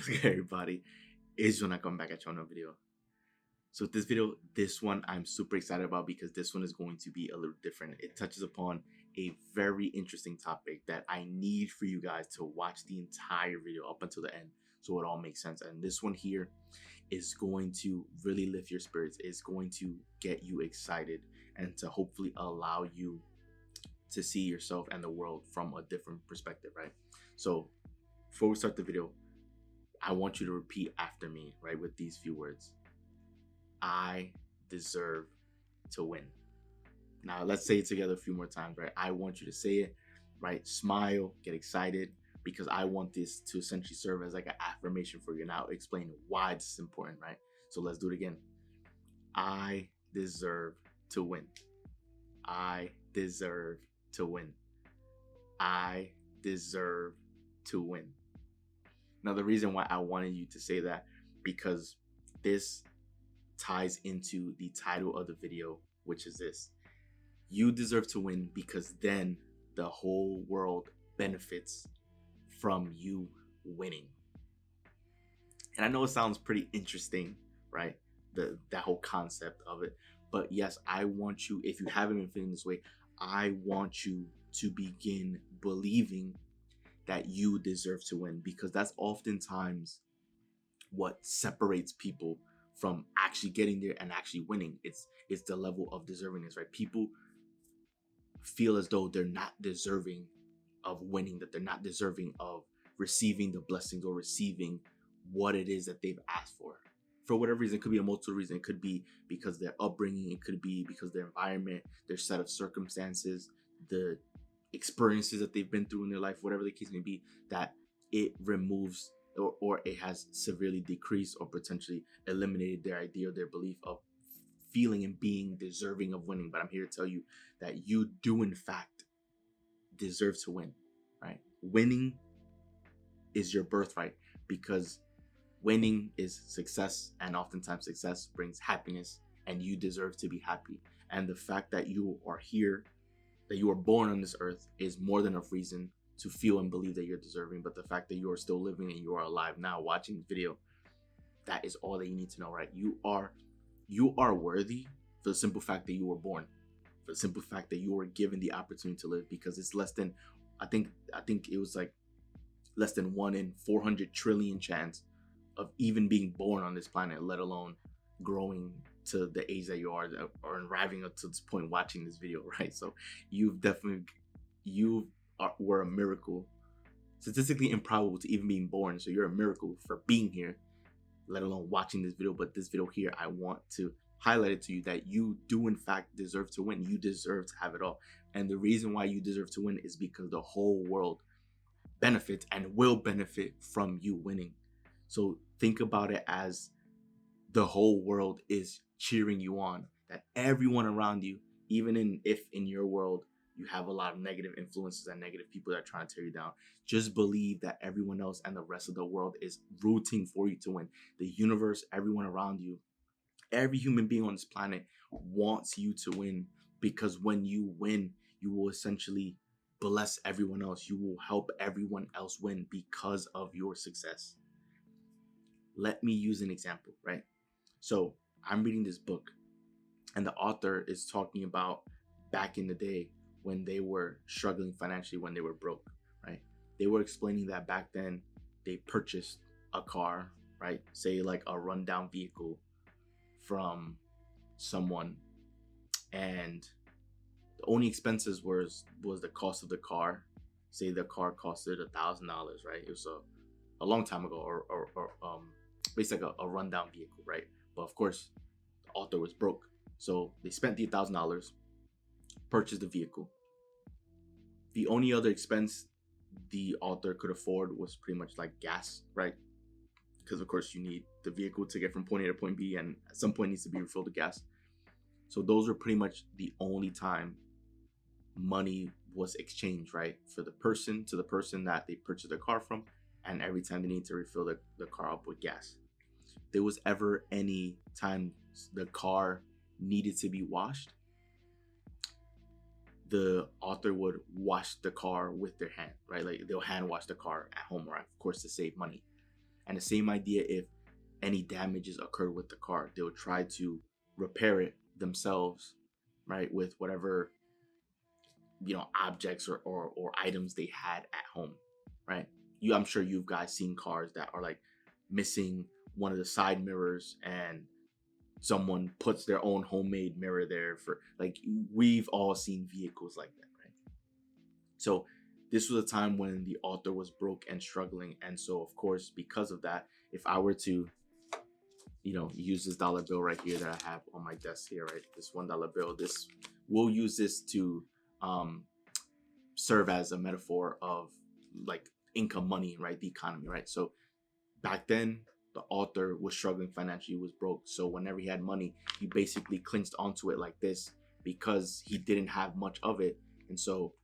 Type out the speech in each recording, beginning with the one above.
What's good, everybody? It's Jonah coming back at you on a video. So with this one I'm super excited about because this one is going to be a little different. It touches upon a very interesting topic that I need for you guys to watch the entire video up until the end so it all makes sense. And this one here is going to really lift your spirits. It's going to get you excited and to hopefully allow you to see yourself and the world from a different perspective, right? So before we start the video, I want you to repeat after me, right, with these few words. I deserve to win. Now, let's say it together a few more times, right? I want you to say it, right? Smile, get excited, because I want this to essentially serve as like an affirmation for you. Now, explain why this is important, right? So let's do it again. I deserve to win. I deserve to win. I deserve to win. Now, the reason why I wanted you to say that, because this ties into the title of the video, which is this. You deserve to win because then the whole world benefits from you winning. And I know it sounds pretty interesting, right? That whole concept of it. But yes, I want you, if you haven't been feeling this way, I want you to begin believing that you deserve to win, because that's oftentimes what separates people from actually getting there and actually winning. It's the level of deservingness, right? People feel as though they're not deserving of winning, that they're not deserving of receiving the blessings or receiving what it is that they've asked for whatever reason. It could be a multiple reason. It could be because of their upbringing, it could be because of their environment, their set of circumstances, the experiences that they've been through in their life, whatever the case may be, that it removes or it has severely decreased or potentially eliminated their idea or their belief of feeling and being deserving of winning. But I'm here to tell you that you do in fact deserve to win, right? Winning is your birthright, because winning is success, and oftentimes success brings happiness, and you deserve to be happy. And the fact that you are here, that you were born on this earth, is more than enough reason to feel and believe that you're deserving. But the fact that you are still living and you are alive now watching the video, that is all that you need to know, right? You are worthy for the simple fact that you were born, for the simple fact that you were given the opportunity to live, because it's less than, I think it was like less than 1 in 400 trillion chance of even being born on this planet, let alone growing to the age that you are, or arriving up to this point watching this video, right? So were a miracle, statistically improbable to even being born. So you're a miracle for being here, let alone watching this video. But this video here, I want to highlight it to you that you do in fact deserve to win. You deserve to have it all. And the reason why you deserve to win is because the whole world benefits and will benefit from you winning. So think about it as the whole world is cheering you on, that everyone around you, even if in your world you have a lot of negative influences and negative people that are trying to tear you down, just believe that everyone else and the rest of the world is rooting for you to win. The universe, everyone around you, every human being on this planet wants you to win, because when you win, you will essentially bless everyone else. You will help everyone else win because of your success. Let me use an example, right? So I'm reading this book, and the author is talking about back in the day when they were struggling financially, when they were broke, right? They were explaining that back then they purchased a car, right? Say like a rundown vehicle from someone, and the only expenses was the cost of the car. Say the car costed $1,000, right? It was a long time ago, or basically like a rundown vehicle, right? But of course, the author was broke, so they spent the $1,000, purchased the vehicle. The only other expense the author could afford was pretty much like gas, right? Because of course you need the vehicle to get from point A to point B, and at some point it needs to be refilled with gas. So those were pretty much the only time money was exchanged, right? For the person to the person that they purchased the car from, and every time they need to refill the car up with gas. If there was ever any time the car needed to be washed, the author would wash the car with their hand, right? Like they'll hand wash the car at home, or of course to save money. And the same idea, if any damages occurred with the car, they'll try to repair it themselves, right, with whatever objects or items they had at home, right? I'm sure you guys seen cars that are like missing one of the side mirrors, and someone puts their own homemade mirror there. For like, we've all seen vehicles like that, right? So this was a time when the author was broke and struggling, and so of course, because of that, if I were to use this dollar bill right here that I have on my desk here, right, this $1 bill, we'll use this to serve as a metaphor of like income, money, right, the economy, right? So back then, the author was struggling financially, was broke. So whenever he had money, he basically clinched onto it like this because he didn't have much of it. And so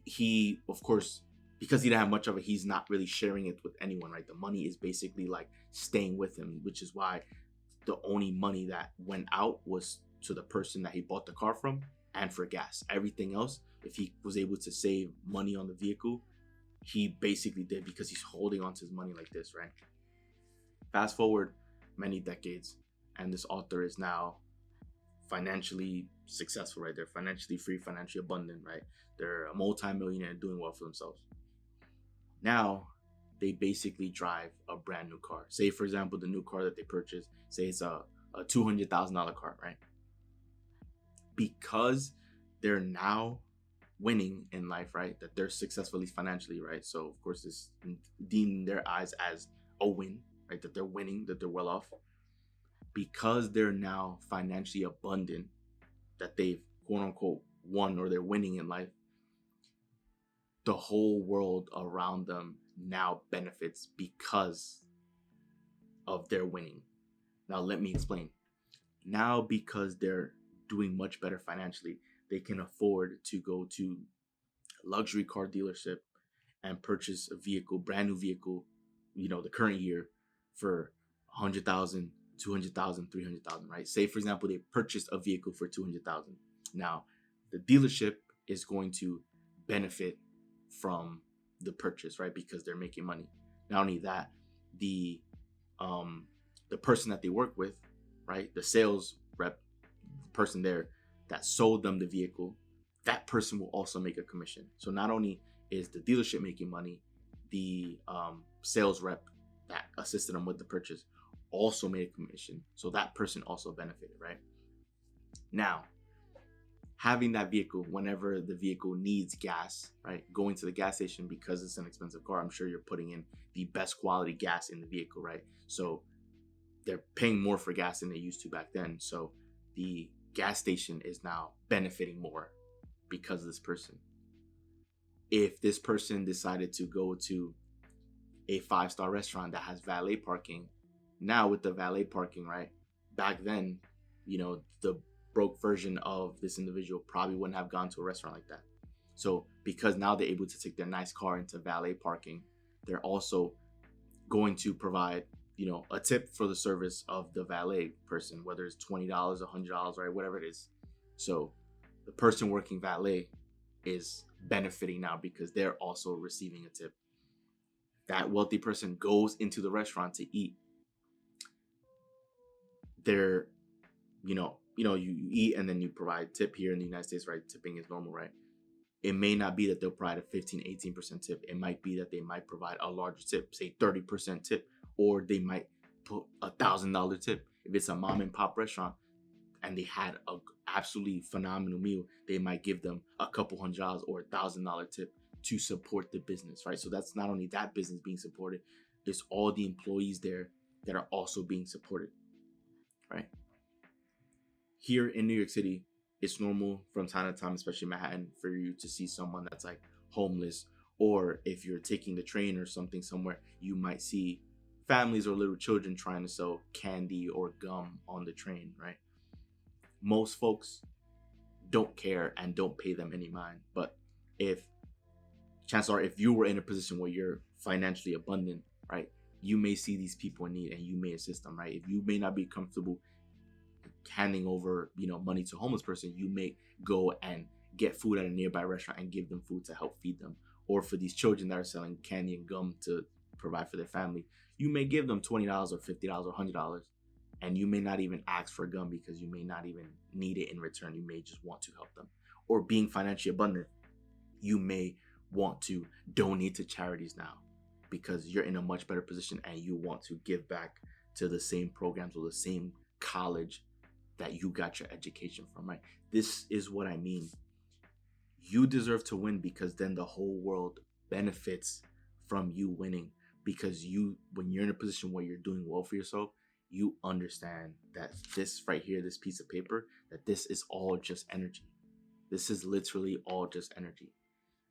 he, of course, because he didn't have much of it, he's not really sharing it with anyone, right? The money is basically like staying with him, which is why the only money that went out was to the person that he bought the car from and for gas. Everything else, if he was able to save money on the vehicle, he basically did, because he's holding on to his money like this, right? Fast forward many decades, and this author is now financially successful, right? They're financially free, financially abundant, right? They're a multi-millionaire doing well for themselves. Now, they basically drive a brand new car. Say, for example, the new car that they purchased, say it's a $200,000 car, right? Because they're now winning in life, right? That they're successfully financially, right? So, of course, this deemed in their eyes as a win, right? That they're winning, that they're well off. Because they're now financially abundant, that they've quote unquote won, or they're winning in life, the whole world around them now benefits because of their winning. Now, let me explain. Now, because they're doing much better financially, they can afford to go to a luxury car dealership and purchase a vehicle, brand new vehicle, the current year, for 100,000, 200,000, 300,000, right? Say, for example, they purchased a vehicle for 200,000. Now, the dealership is going to benefit from the purchase, right? Because they're making money. Not only that, the person that they work with, right? The sales rep person there that sold them the vehicle, that person will also make a commission. So not only is the dealership making money, the sales rep that assisted them with the purchase also made a commission. So that person also benefited, right? Now, having that vehicle, whenever the vehicle needs gas, right? Going to the gas station, because it's an expensive car, I'm sure you're putting in the best quality gas in the vehicle, right? So they're paying more for gas than they used to back then. So the gas station is now benefiting more because of this person. If this person decided to go to a 5-star restaurant that has valet parking, now with the valet parking, right? Back then, the broke version of this individual probably wouldn't have gone to a restaurant like that. So because now they're able to take their nice car into valet parking, they're also going to provide, a tip for the service of the valet person, whether it's $20, $100, right? Whatever it is. So the person working valet is benefiting now because they're also receiving a tip. That wealthy person goes into the restaurant to eat. They're, you eat and then you provide tip. Here in the United States, right? Tipping is normal, right? It may not be that they'll provide a 15, 18% tip. It might be that they might provide a larger tip, say 30% tip, or they might put $1,000 tip. If it's a mom and pop restaurant and they had a absolutely phenomenal meal, they might give them a couple $100 or $1,000 tip to support the business, right? So that's not only that business being supported, it's all the employees there that are also being supported, right? Here in New York City, it's normal from time to time, especially Manhattan, for you to see someone that's like homeless, or if you're taking the train or something somewhere, you might see families or little children trying to sell candy or gum on the train, right? Most folks don't care and don't pay them any mind. But chances are, if you were in a position where you're financially abundant, right, you may see these people in need and you may assist them, right? If you may not be comfortable handing over, money to a homeless person, you may go and get food at a nearby restaurant and give them food to help feed them. Or for these children that are selling candy and gum to provide for their family, You may give them $20 or $50 or $100, and you may not even ask for a gun because you may not even need it in return. You may just want to help them. Or being financially abundant, you may want to donate to charities now because you're in a much better position and you want to give back to the same programs or the same college that you got your education from, right? This is what I mean. You deserve to win because then the whole world benefits from you winning, because when you're in a position where you're doing well for yourself, you understand that this right here, this piece of paper, that this is all just energy. This is literally all just energy.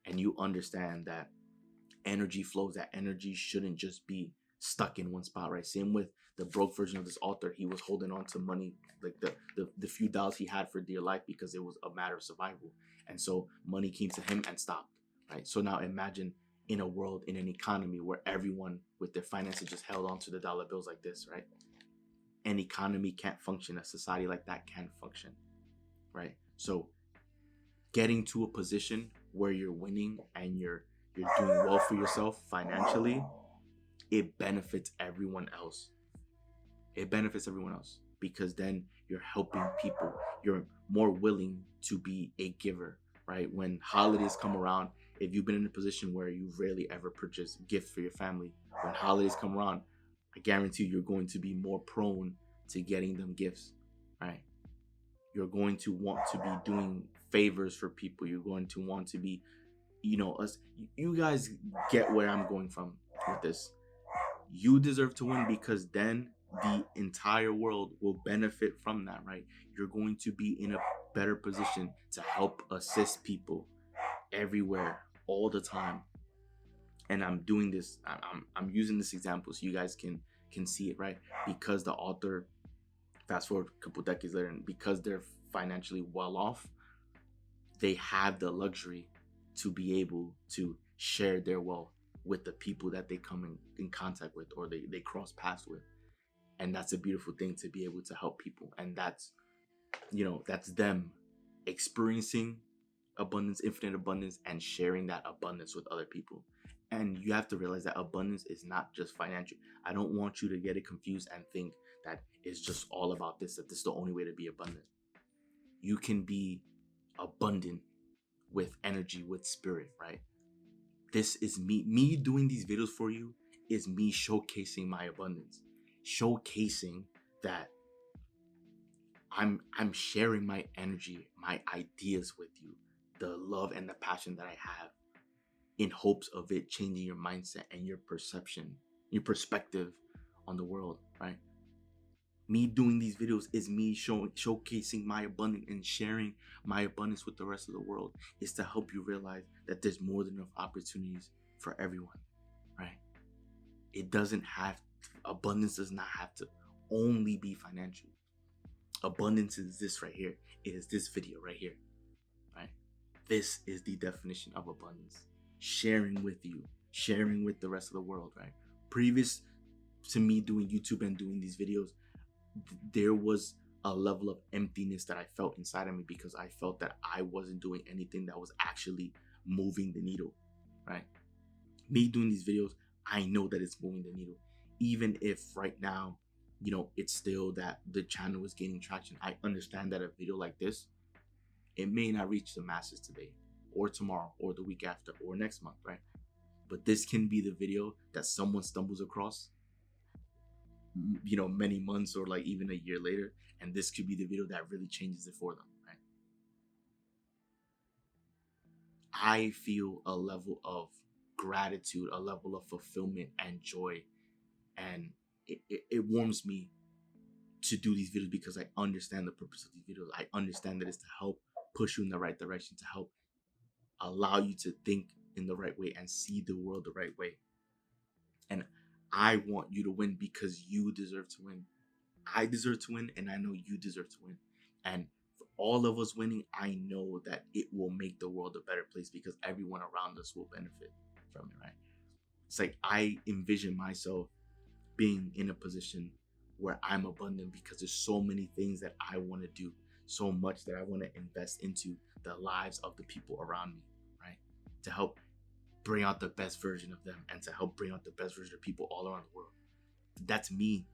And you understand that energy flows, that energy shouldn't just be stuck in one spot, right? Same with the broke version of this author. He was holding on to money, like the few dollars he had for dear life, because it was a matter of survival. And so money came to him and stopped, right? So now imagine in a world, in an economy where everyone with their finances just held on to the dollar bills like this, right? An economy can't function. A society like that can't function, right? So getting to a position where you're winning and you're doing well for yourself financially, it benefits everyone else. It benefits everyone else because then you're helping people. You're more willing to be a giver, right? When holidays come around, if you've been in a position where you rarely ever purchase gifts for your family, when holidays come around, I guarantee you're going to be more prone to getting them gifts, right? You're going to want to be doing favors for people. You're going to want to be, you guys get where I'm going from with this. You deserve to win because then the entire world will benefit from that, right? You're going to be in a better position to help assist people everywhere all the time. And I'm doing this, I'm using this example so you guys can see it, right? Because the author, fast forward a couple decades later, and because they're financially well off, they have the luxury to be able to share their wealth with the people that they come in contact with or they cross paths with. And that's a beautiful thing, to be able to help people. And that's them experiencing abundance, infinite abundance, and sharing that abundance with other people. And you have to realize that abundance is not just financial. I don't want you to get it confused and think that it's just all about this, that this is the only way to be abundant. You can be abundant with energy, with spirit, right? This is me doing these videos for you is me showcasing my abundance, showcasing that I'm sharing my energy, my ideas with you, the love and the passion that I have, in hopes of it changing your mindset and your perception, your perspective on the world, right? Me doing these videos is me showcasing my abundance and sharing my abundance with the rest of the world, is to help you realize that there's more than enough opportunities for everyone, right? Abundance does not have to only be financial. Abundance is this right here. It is this video right here, right? This is the definition of abundance. Sharing with you, sharing with the rest of the world, right? Previous to me doing YouTube and doing these videos, there was a level of emptiness that I felt inside of me because I felt that I wasn't doing anything that was actually moving the needle, right? Me doing these videos, I know that it's moving the needle. Even if right now, it's still that the channel is gaining traction. I understand that a video like this, it may not reach the masses today or tomorrow or the week after or next month, right? But this can be the video that someone stumbles across, many months or like even a year later, and this could be the video that really changes it for them, right? I feel a level of gratitude, a level of fulfillment and joy, and it warms me to do these videos because I understand the purpose of these videos. I understand that it's to help push you in the right direction, to help allow you to think in the right way and see the world the right way. And I want you to win because you deserve to win. I deserve to win, and I know you deserve to win. And for all of us winning, I know that it will make the world a better place because everyone around us will benefit from it, right? It's like I envision myself being in a position where I'm abundant because there's so many things that I want to do, so much that I want to invest into the lives of the people around me, right? To help bring out the best version of them and to help bring out the best version of people all around the world. That's me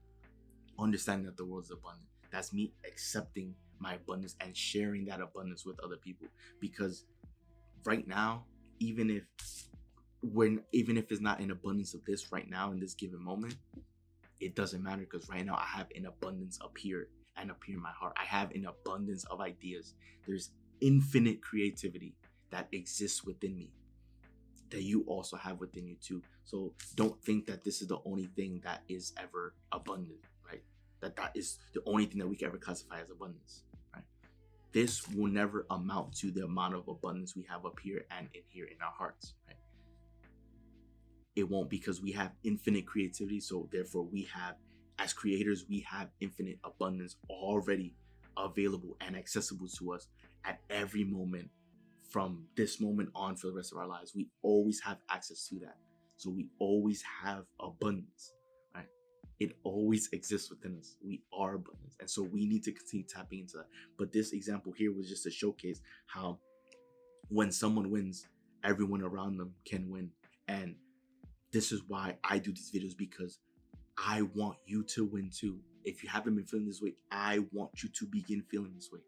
understanding that the world is abundant. That's me accepting my abundance and sharing that abundance with other people. Because right now, even if it's not an abundance of this right now in this given moment, it doesn't matter, because right now I have an abundance up here and up here in my heart. I have an abundance of ideas. There's infinite creativity that exists within me that you also have within you too. So don't think that this is the only thing that is ever abundant, right? That is the only thing that we can ever classify as abundance, right? This will never amount to the amount of abundance we have up here and in here in our hearts, right? It won't, because we have infinite creativity. So therefore we have, as creators, we have infinite abundance already available and accessible to us at every moment from this moment on for the rest of our lives. We always have access to that. So we always have abundance, right? It always exists within us. We are abundance. And so we need to continue tapping into that. But this example here was just to showcase how when someone wins, everyone around them can win. And this is why I do these videos, because I want you to win too. If you haven't been feeling this way, I want you to begin feeling this way.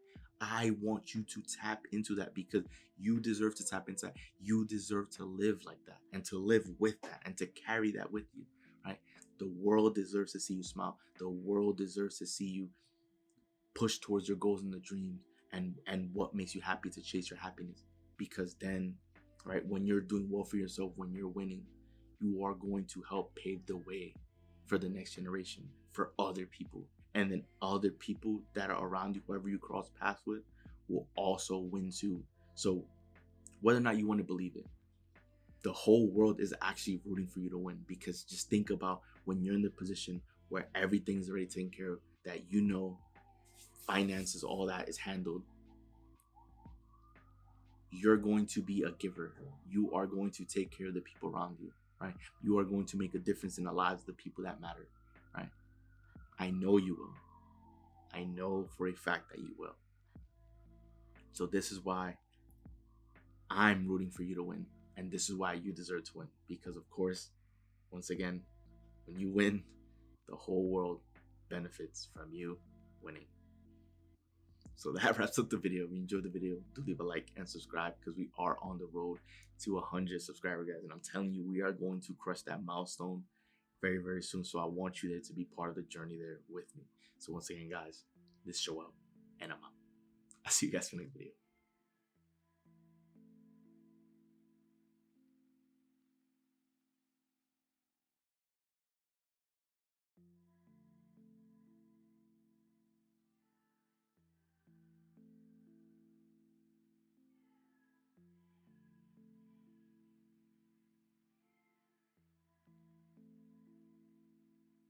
I want you to tap into that, because you deserve to tap into that. You deserve to live like that and to live with that and to carry that with you, right? The world deserves to see you smile. The world deserves to see you push towards your goals and the dreams and what makes you happy, to chase your happiness. Because then, right, when you're doing well for yourself, when you're winning, you are going to help pave the way for the next generation, for other people. And then other people that are around you, whoever you cross paths with, will also win too. So whether or not you want to believe it, the whole world is actually rooting for you to win. Because just think about when you're in the position where everything's already taken care of, that you know finances, all that is handled. You're going to be a giver. You are going to take care of the people around you, right? You are going to make a difference in the lives of the people that matter, right? I know you will. I know for a fact that you will. So this is why I'm rooting for you to win. And this is why you deserve to win. Because of course, once again, when you win, the whole world benefits from you winning. So that wraps up the video. If you enjoyed the video, do leave a like and subscribe, because we are on the road to 100 subscribers, guys. And I'm telling you, we are going to crush that milestone very, very soon. So I want you there to be part of the journey there with me. So once again, guys, this show out, and I'm out. I'll see you guys in the next video.